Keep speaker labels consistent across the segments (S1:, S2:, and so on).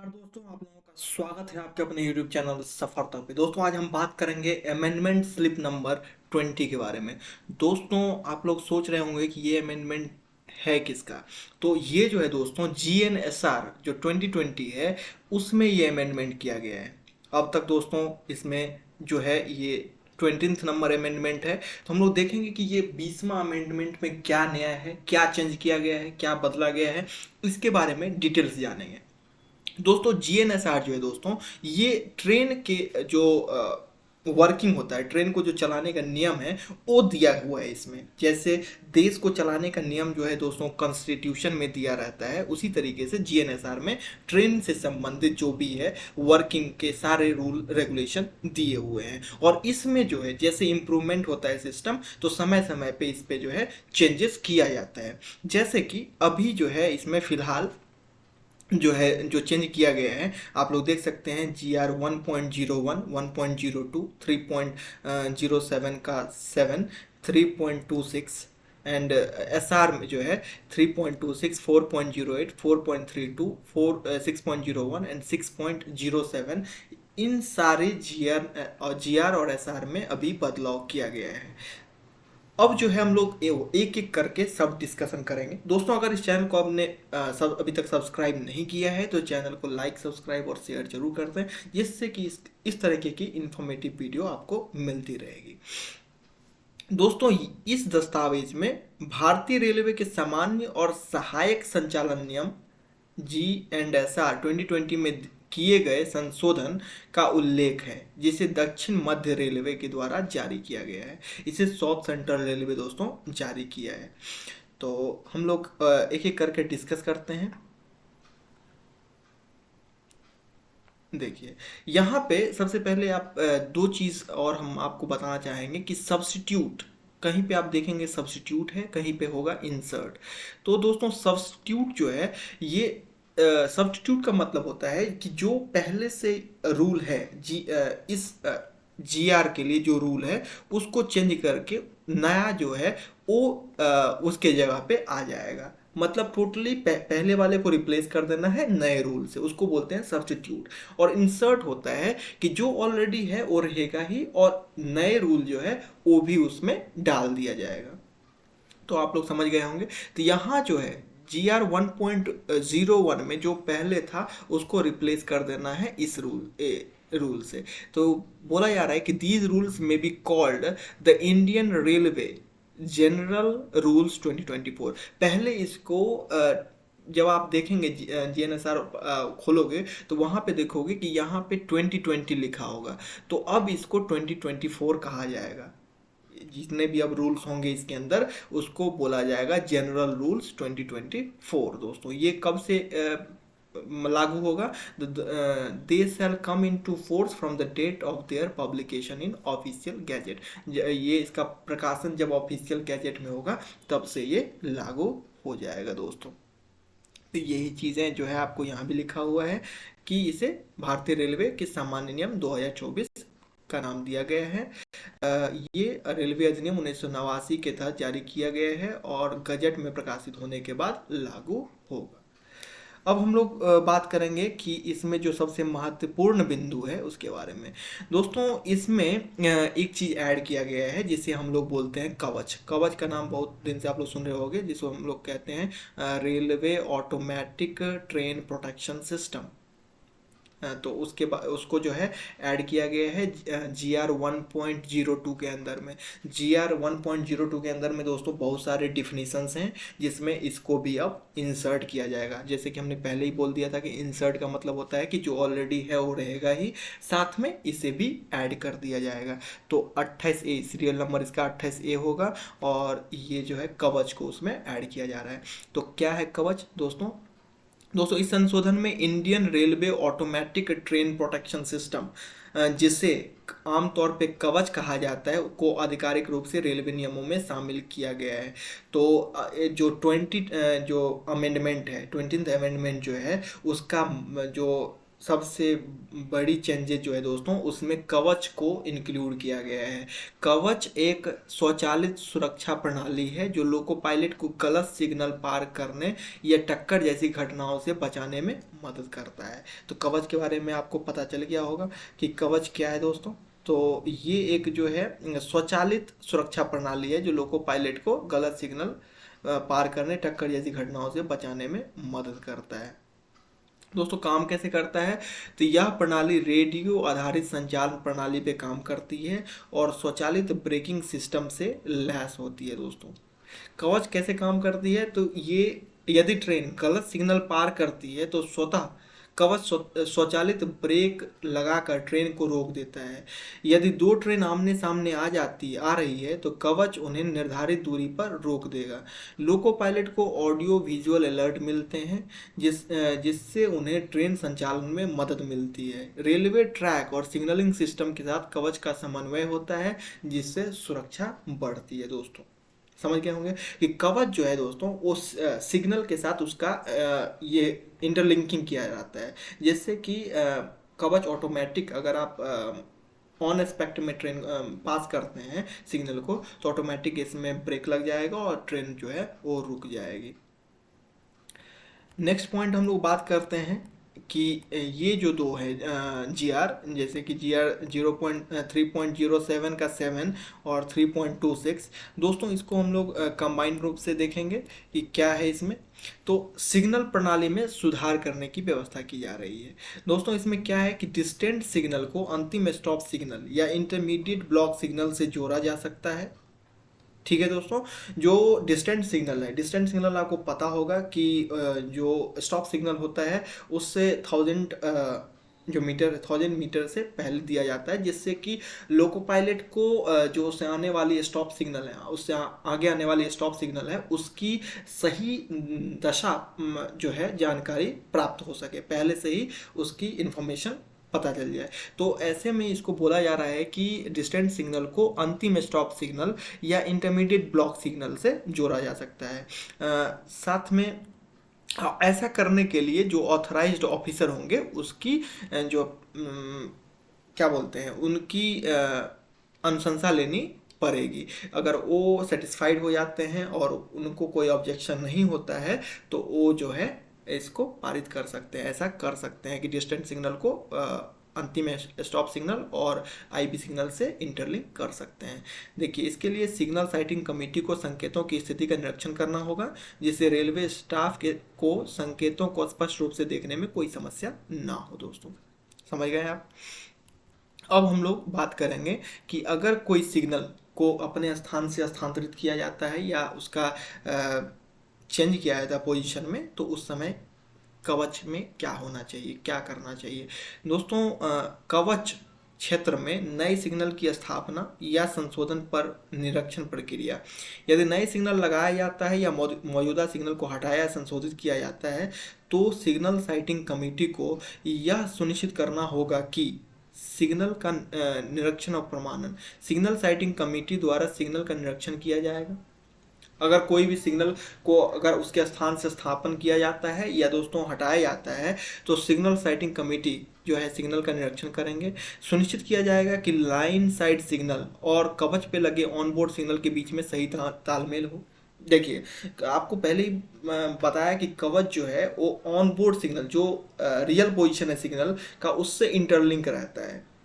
S1: नमस्कार दोस्तों, आप लोगों का स्वागत है आपके अपने YouTube चैनल सफरता पे। दोस्तों आज हम बात करेंगे अमेंडमेंट स्लिप नंबर 20 के बारे में। दोस्तों आप लोग सोच रहे होंगे कि ये अमेंडमेंट है किसका। तो ये जो है दोस्तों GNSR जो 2020 है उसमें ये अमेंडमेंट किया गया है। अब तक दोस्तों इसमें जो है ये 20th नंबर अमेंडमेंट है। तो हम लोग देखेंगे कि ये 20वां अमेंडमेंट में क्या नया है, क्या चेंज किया गया है, क्या बदला गया है, इसके बारे में डिटेल्स जानेंगे। दोस्तों GNSR जो है दोस्तों ये ट्रेन के जो वर्किंग होता है, ट्रेन को जो चलाने का नियम है वो दिया हुआ है इसमें। जैसे देश को चलाने का नियम जो है दोस्तों कॉन्स्टिट्यूशन में दिया रहता है, उसी तरीके से GNSR में ट्रेन से संबंधित जो भी है वर्किंग के सारे रूल रेगुलेशन दिए हुए हैं। और इसमें जो है जैसे इम्प्रूवमेंट होता है सिस्टम, तो समय समय पे इस पे जो है चेंजेस किया जाता है। जैसे कि अभी जो है इसमें फिलहाल जो है जो चेंज किया गया है आप लोग देख सकते हैं। GR 1.01, 1.02, 3.07 का 7, 3.26 एंड SR में जो है 3.26, 4.08, 4.32, 6.01 एंड 6.07। इन सारे GR और SR में अभी बदलाव किया गया है। अब जो है हम लोग एक एक करके सब डिस्कशन करेंगे। दोस्तों अगर इस चैनल को आपने सब अभी तक सब्सक्राइब नहीं किया है तो चैनल को लाइक, सब्सक्राइब और शेयर जरूर कर दें, जिससे कि इस तरीके की इंफॉर्मेटिव वीडियो आपको मिलती रहेगी। दोस्तों इस दस्तावेज में भारतीय रेलवे के सामान्य और सहायक संचालन नियम GNSR 2020 में किए गए संशोधन का उल्लेख है, जिसे दक्षिण मध्य रेलवे के द्वारा जारी किया गया है। इसे साउथ सेंट्रल रेलवे दोस्तों जारी किया है। तो हम लोग एक एक करके डिस्कस करते हैं। देखिए यहाँ पे सबसे पहले आप दो चीज़ और हम आपको बताना चाहेंगे कि सब्स्टिट्यूट, कहीं पे आप देखेंगे सब्स्टिट्यूट है, कहीं पे होगा इंसर्ट। तो दोस्तों सब्स्टिट्यूट जो है ये सब्स्टिट्यूट का मतलब होता है कि जो पहले से रूल है इस GR के लिए जो रूल है उसको चेंज करके नया जो है वो उसके जगह पे आ जाएगा। मतलब टोटली पहले वाले को रिप्लेस कर देना है नए रूल से, उसको बोलते हैं सब्स्टिट्यूट। और इंसर्ट होता है कि जो ऑलरेडी है वो रहेगा ही और नए रूल जो है वो भी उसमें डाल दिया जाएगा। तो आप लोग समझ गए होंगे। तो यहाँ जो है GR 1.01 में जो पहले था उसको रिप्लेस कर देना है इस रूल से। तो बोला जा रहा है कि दीज रूल्स में be called the Indian railway general rules 2024। पहले इसको जब आप देखेंगे GNSR खोलोगे तो वहाँ पे देखोगे कि यहाँ पे 2020 लिखा होगा, तो अब इसको 2024 कहा जाएगा। जितने भी अब रूल्स होंगे इसके अंदर उसको बोला जाएगा जनरल रूल्स 2024। दोस्तों ये कब से लागू होगा? They shall come into force from the date of their publication in official gazette. ये इसका प्रकाशन जब ऑफिशियल गैजेट में होगा तब से ये लागू हो जाएगा दोस्तों। तो यही चीज़ें जो है आपको यहाँ भी लिखा हुआ है कि इसे भारतीय रेलवे के सामान्य नियम 2024 का नाम दिया गया है। ये रेलवे अधिनियम 1989 के तहत जारी किया गया है और गजट में प्रकाशित होने के बाद लागू होगा। अब हम लोग बात करेंगे कि इसमें जो सबसे महत्वपूर्ण बिंदु है उसके बारे में। दोस्तों इसमें एक चीज़ ऐड किया गया है जिसे हम लोग बोलते हैं कवच। कवच का नाम बहुत दिन से आप लोग सुन रहे होंगे, जिसको हम लोग कहते हैं railway automatic train protection system. तो उसके बाद उसको जो है ऐड किया गया है GR 1.02 के अंदर में। GR 1.02 के अंदर में दोस्तों बहुत सारे डिफिनीशंस हैं जिसमें इसको भी अब इंसर्ट किया जाएगा। जैसे कि हमने पहले ही बोल दिया था कि इंसर्ट का मतलब होता है कि जो ऑलरेडी है वो रहेगा ही, साथ में इसे भी ऐड कर दिया जाएगा। तो 28A सीरियल नंबर इसका 28A होगा और ये जो है कवच को उसमें ऐड किया जा रहा है। तो क्या है कवच दोस्तों? इस संशोधन में Indian railway automatic train protection system, जिसे आमतौर पे कवच कहा जाता है, को आधिकारिक रूप से रेलवे नियमों में शामिल किया गया है। तो जो अमेंडमेंट है, 20th अमेंडमेंट जो है उसका जो सबसे बड़ी चेंजेस जो है दोस्तों उसमें कवच को इंक्लूड किया गया है। कवच एक स्वचालित सुरक्षा प्रणाली है जो लोको पायलट को गलत सिग्नल पार करने या टक्कर जैसी घटनाओं से बचाने में मदद करता है। तो कवच के बारे में आपको पता चल गया होगा कि कवच क्या है दोस्तों। तो ये एक जो है स्वचालित सुरक्षा प्रणाली है जो लोको पायलट को गलत सिग्नल पार करने टक्कर जैसी घटनाओं से बचाने में मदद करता है। दोस्तों काम कैसे करता है, तो यह प्रणाली रेडियो आधारित संचार प्रणाली पे काम करती है और स्वचालित ब्रेकिंग सिस्टम से लैस होती है। दोस्तों कवच कैसे काम करती है, तो ये यदि ट्रेन गलत सिग्नल पार करती है तो स्वतः कवच स्वचालित ब्रेक लगाकर ट्रेन को रोक देता है। यदि दो ट्रेन आमने सामने आ रही है तो कवच उन्हें निर्धारित दूरी पर रोक देगा। लोको पायलट को ऑडियो विजुअल अलर्ट मिलते हैं जिससे उन्हें ट्रेन संचालन में मदद मिलती है। रेलवे ट्रैक और सिग्नलिंग सिस्टम के साथ कवच का समन्वय होता है जिससे सुरक्षा बढ़ती है। दोस्तों समझ गए होंगे कि कवच जो है दोस्तों उस सिग्नल के साथ उसका ये इंटरलिंकिंग किया जाता है जिससे कि कवच ऑटोमेटिक, अगर आप ऑन स्पेक्ट में ट्रेन पास करते हैं सिग्नल को तो ऑटोमेटिक इसमें ब्रेक लग जाएगा और ट्रेन जो है वो रुक जाएगी। नेक्स्ट पॉइंट हम लोग बात करते हैं कि ये जो दो है GR, जैसे कि GR 3.07 का 7 और 3.26, दोस्तों इसको हम लोग कंबाइंड रूप से देखेंगे कि क्या है इसमें। तो सिग्नल प्रणाली में सुधार करने की व्यवस्था की जा रही है। दोस्तों इसमें क्या है कि डिस्टेंट सिग्नल को अंतिम स्टॉप सिग्नल या इंटरमीडिएट ब्लॉक सिग्नल से जोड़ा जा सकता है। ठीक है दोस्तों, जो डिस्टेंट सिग्नल है, डिस्टेंट सिग्नल आपको पता होगा कि जो स्टॉप सिग्नल होता है उससे 1000 मीटर से पहले दिया जाता है जिससे कि लोको पायलट को जो उससे आने वाली स्टॉप सिग्नल है, उससे आगे आने वाली स्टॉप सिग्नल है उसकी सही दशा जो है जानकारी प्राप्त हो सके, पहले से ही उसकी इंफॉर्मेशन पता चल जाए। तो ऐसे में इसको बोला जा रहा है कि डिस्टेंट सिग्नल को अंतिम स्टॉप सिग्नल या इंटरमीडिएट ब्लॉक सिग्नल से जोड़ा जा सकता है। साथ में ऐसा करने के लिए जो ऑथराइज्ड ऑफिसर होंगे उसकी जो क्या बोलते हैं उनकी अनुशंसा लेनी पड़ेगी। अगर वो सेटिस्फाइड हो जाते हैं और उनको कोई ऑब्जेक्शन नहीं होता है तो वो जो है इसको पारित कर सकते हैं। ऐसा कर सकते हैं कि डिस्टेंट सिग्नल को अंतिम स्टॉप सिग्नल और IB सिग्नल से इंटरलिंक कर सकते हैं। देखिए इसके लिए सिग्नल साइटिंग कमेटी को संकेतों की स्थिति का निरीक्षण करना होगा जिससे रेलवे स्टाफ को संकेतों को स्पष्ट रूप से देखने में कोई समस्या ना हो। दोस्तों समझ गए आप। अब हम लोग बात करेंगे कि अगर कोई सिग्नल को अपने स्थान से स्थानांतरित किया जाता है या उसका चेंज किया जाता है पोजीशन में, तो उस समय कवच में क्या होना चाहिए, क्या करना चाहिए। दोस्तों कवच क्षेत्र में नए सिग्नल की स्थापना या संशोधन पर निरीक्षण प्रक्रिया। यदि नए सिग्नल लगाया जाता है या मौजूदा सिग्नल को हटाया या संशोधित किया जाता है तो सिग्नल साइटिंग कमेटी को यह सुनिश्चित करना होगा कि सिग्नल का निरीक्षण और प्रमाणन सिग्नल साइटिंग कमेटी द्वारा सिग्नल का निरीक्षण किया जाएगा। अगर कोई भी सिग्नल को अगर उसके स्थान से स्थापन किया जाता है या दोस्तों हटाया जाता है तो सिग्नल साइटिंग कमेटी जो है सिग्नल का निरीक्षण करेंगे। सुनिश्चित किया जाएगा कि लाइन साइड सिग्नल और कवच पे लगे ऑनबोर्ड सिग्नल के बीच में सही तालमेल हो। देखिए आपको पहले ही बताया कि कवच जो है वो ऑनबोर्ड सिग्नल जो रियल पोजीशन है सिग्नल का उससे इंटरलिंक रहता है,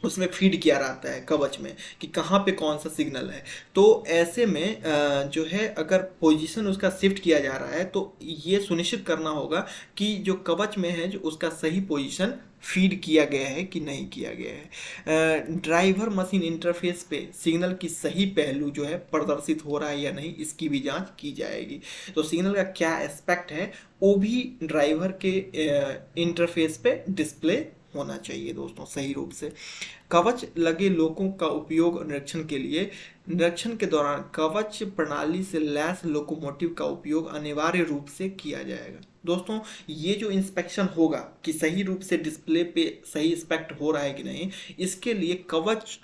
S1: उसमें फीड किया रहता है कवच में कि कहाँ पे कौन सा सिग्नल है। तो ऐसे में जो है अगर पोजीशन उसका शिफ्ट किया जा रहा है तो ये सुनिश्चित करना होगा कि जो कवच में है जो उसका सही पोजीशन फीड किया गया है कि नहीं किया गया है। ड्राइवर मशीन इंटरफेस पे सिग्नल की सही पहलू जो है प्रदर्शित हो रहा है या नहीं इसकी भी जांच की जाएगी। तो सिग्नल का क्या एस्पेक्ट है वो भी ड्राइवर के इंटरफेस पे डिस्प्ले होना चाहिए दोस्तों सही रूप से। कवच लगे लोकों का उपयोग निरीक्षण के लिए। निरीक्षण के दौरान कवच प्रणाली से लैस लोकोमोटिव का उपयोग अनिवार्य रूप से किया जाएगा। दोस्तों ये जो इंस्पेक्शन होगा कि सही रूप से डिस्प्ले पे सही इंस्पेक्ट हो रहा है कि नहीं, इसके लिए कवच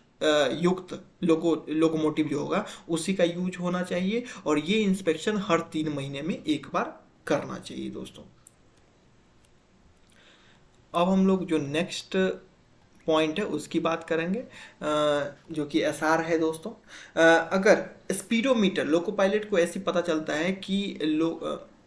S1: युक्त लोकोमोटिव जो होगा उसी का यूज होना चाहिए और ये इंस्पेक्शन हर 3 महीने में एक बार करना चाहिए। दोस्तों अब हम लोग जो नेक्स्ट पॉइंट है उसकी बात करेंगे, जो कि एसआर है दोस्तों। अगर स्पीडोमीटर, लोको पायलट को ऐसे पता चलता है कि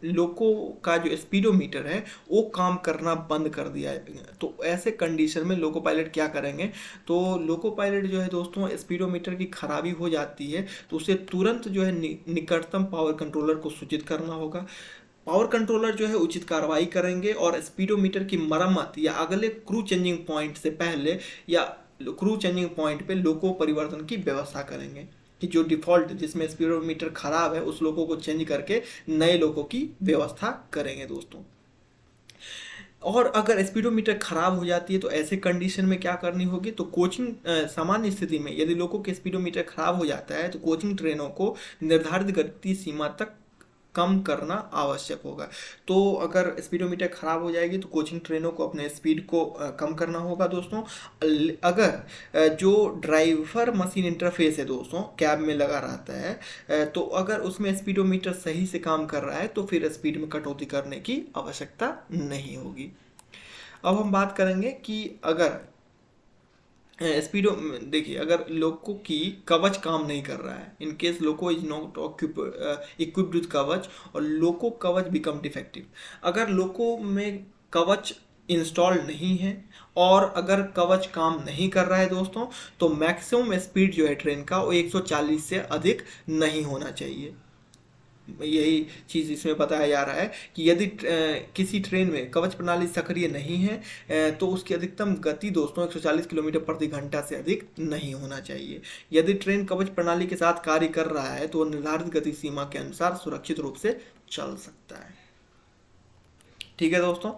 S1: लोको का जो स्पीडोमीटर है वो काम करना बंद कर दिया है, तो ऐसे कंडीशन में लोको पायलट क्या करेंगे, तो लोको पायलट जो है दोस्तों स्पीडोमीटर की खराबी हो जाती है तो उसे तुरंत जो है निकटतम पावर कंट्रोलर को सूचित करना होगा। पावर कंट्रोलर जो है उचित कार्रवाई करेंगे और स्पीडोमीटर की मरम्मत या अगले क्रू चेंजिंग पॉइंट से पहले या क्रू चेंजिंग पॉइंट पे लोको परिवर्तन की व्यवस्था करेंगे, कि जो डिफॉल्ट जिसमें स्पीडोमीटर खराब है उस लोगों को चेंज करके नए लोगों की व्यवस्था करेंगे दोस्तों। और अगर स्पीडोमीटर खराब हो जाती है तो ऐसे कंडीशन में क्या करनी होगी, तो कोचिंग सामान्य स्थिति में यदि लोगों के स्पीडोमीटर खराब हो जाता है तो कोचिंग ट्रेनों को निर्धारित गति सीमा तक कम करना आवश्यक होगा। तो अगर स्पीडोमीटर खराब हो जाएगी तो कोचिंग ट्रेनों को अपने स्पीड को कम करना होगा दोस्तों। अगर जो ड्राइवर मशीन इंटरफेस है दोस्तों कैब में लगा रहता है, तो अगर उसमें स्पीडोमीटर सही से काम कर रहा है तो फिर स्पीड में कटौती करने की आवश्यकता नहीं होगी। अब हम बात करेंगे कि अगर स्पीडो देखिए, अगर लोको की कवच काम नहीं कर रहा है, in case loco is not equipped with कवच और लोको कवच बिकम डिफेक्टिव, अगर लोको में कवच इंस्टॉल नहीं है और अगर कवच काम नहीं कर रहा है दोस्तों, तो मैक्सिमम स्पीड जो है ट्रेन का वो 140 से अधिक नहीं होना चाहिए। यही चीज़ इसमें बताया जा रहा है कि यदि किसी ट्रेन में कवच प्रणाली सक्रिय नहीं है तो उसकी अधिकतम गति दोस्तों 140 किलोमीटर प्रति घंटा से अधिक नहीं होना चाहिए। यदि ट्रेन कवच प्रणाली के साथ कार्य कर रहा है तो वह निर्धारित गति सीमा के अनुसार सुरक्षित रूप से चल सकता है। ठीक है दोस्तों।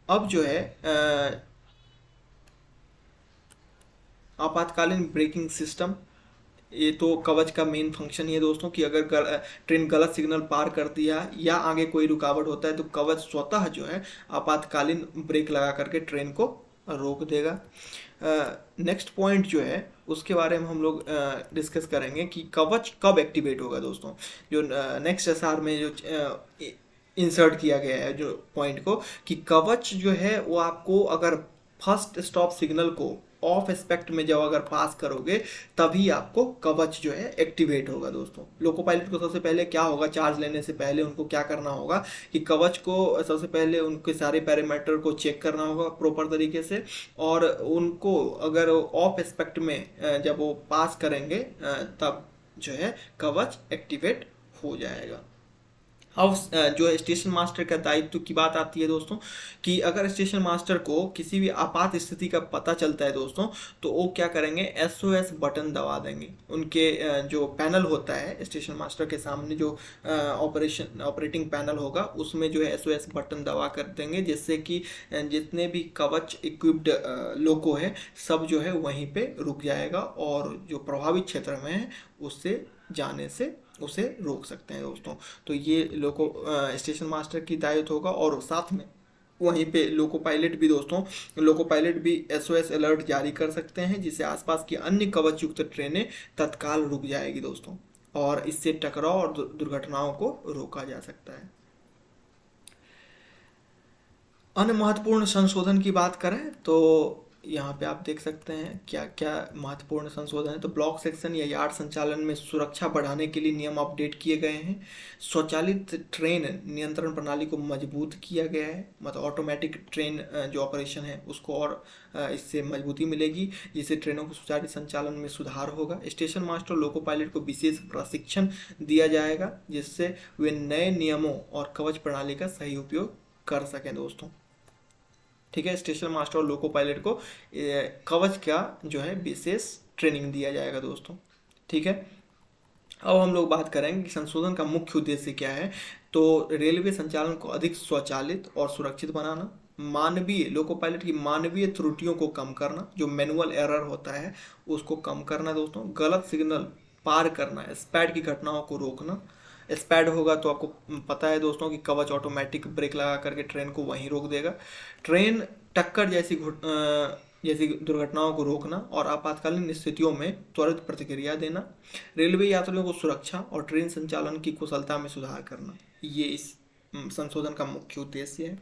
S1: अब जो है आपातकालीन ब्रेकिंग सिस्टम, ये तो कवच का मेन फंक्शन ही है दोस्तों कि अगर ट्रेन गलत सिग्नल पार कर दिया या आगे कोई रुकावट होता है तो कवच स्वतः जो है आपातकालीन ब्रेक लगा करके ट्रेन को रोक देगा। नेक्स्ट पॉइंट जो है उसके बारे में हम लोग डिस्कस करेंगे कि कवच कब एक्टिवेट होगा दोस्तों। जो नेक्स्ट एसआर में जो इंसर्ट किया गया है जो पॉइंट को, कि कवच जो है वो आपको अगर फर्स्ट स्टॉप सिग्नल को ऑफ एस्पेक्ट में जब अगर पास करोगे तभी आपको कवच जो है एक्टिवेट होगा दोस्तों। लोको पायलट को सबसे पहले क्या होगा, चार्ज लेने से पहले उनको क्या करना होगा कि कवच को सबसे पहले उनके सारे पैरामीटर को चेक करना होगा प्रॉपर तरीके से, और उनको अगर ऑफ एस्पेक्ट में जब वो पास करेंगे तब जो है कवच एक्टिवेट हो जाएगा। अब जो है स्टेशन मास्टर का दायित्व की बात आती है दोस्तों, कि अगर स्टेशन मास्टर को किसी भी आपात स्थिति का पता चलता है दोस्तों तो वो क्या करेंगे, एसओएस बटन दबा देंगे। उनके जो पैनल होता है स्टेशन मास्टर के सामने जो ऑपरेटिंग पैनल होगा उसमें जो है एसओएस बटन दबा कर देंगे, जिससे कि जितने भी कवच इक्विप्ड लोको है सब जो है वहीं पे रुक जाएगा और जो प्रभावित क्षेत्र में है उससे जाने से उसे रोक सकते हैं दोस्तों। तो ये लोको स्टेशन मास्टर की दायित्व होगा। और साथ में वहीं पे लोको पायलट भी दोस्तों, लोको पायलट भी एसओएस अलर्ट जारी कर सकते हैं जिससे आसपास की अन्य कवच युक्त ट्रेनें तत्काल रुक जाएगी दोस्तों, और इससे टकराव और दुर्घटनाओं को रोका जा सकता है। अन्य महत्वपूर्ण संशोधन की बात करें तो यहाँ पे आप देख सकते हैं क्या क्या महत्वपूर्ण संशोधन है। तो ब्लॉक सेक्शन या यार्ड संचालन में सुरक्षा बढ़ाने के लिए नियम अपडेट किए गए हैं। स्वचालित ट्रेन नियंत्रण प्रणाली को मजबूत किया गया है, मतलब ऑटोमेटिक ट्रेन जो ऑपरेशन है उसको और इससे मजबूती मिलेगी, जिससे ट्रेनों के सुचारू संचालन में सुधार होगा। स्टेशन मास्टर लोको पायलट को विशेष प्रशिक्षण दिया जाएगा जिससे वे नए नियमों और कवच प्रणाली का सही उपयोग कर सकें दोस्तों। ठीक है, स्टेशन मास्टर और लोको पायलट को कवच का जो है विशेष ट्रेनिंग दिया जाएगा दोस्तों। ठीक है, अब हम लोग बात करेंगे कि संशोधन का मुख्य उद्देश्य क्या है। तो रेलवे संचालन को अधिक स्वचालित और सुरक्षित बनाना, मानवीय लोको पायलट की मानवीय त्रुटियों को कम करना, जो मैनुअल एरर होता है उसको कम करना दोस्तों, गलत सिग्नल पार करना, स्पैड की घटनाओं को रोकना। स्पैड होगा तो आपको पता है दोस्तों कि कवच ऑटोमेटिक ब्रेक लगा करके ट्रेन को वहीं रोक देगा। ट्रेन टक्कर जैसी दुर्घटनाओं को रोकना और आपातकालीन स्थितियों में त्वरित प्रतिक्रिया देना। रेलवे यात्रियों को सुरक्षा और ट्रेन संचालन की कुशलता में सुधार करना, ये इस संशोधन का मुख्य उद्देश्य है।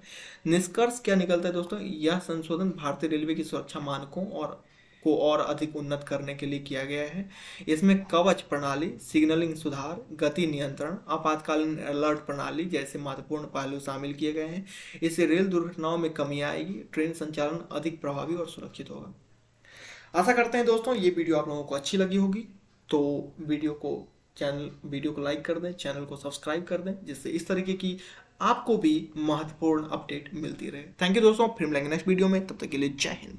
S1: निष्कर्ष क्या निकलता है दोस्तों, यह संशोधन भारतीय रेलवे की सुरक्षा मानकों और अधिक उन्नत करने के लिए किया गया है। इसमें कवच प्रणाली, सिग्नलिंग सुधार, गति नियंत्रण, आपातकालीन अलर्ट प्रणाली जैसे महत्वपूर्ण पहलू शामिल किए गए हैं। इससे रेल दुर्घटनाओं में कमी आएगी, ट्रेन संचालन अधिक प्रभावी और सुरक्षित होगा। आशा करते हैं दोस्तों ये वीडियो आप लोगों को अच्छी लगी होगी, तो वीडियो को लाइक कर दें, चैनल को सब्सक्राइब कर दें, जिससे इस तरीके की आपको भी महत्वपूर्ण अपडेट मिलती रहे। थैंक यू दोस्तों, फिर मिलेंगे नेक्स्ट वीडियो में, तब तक के लिए जय हिंद।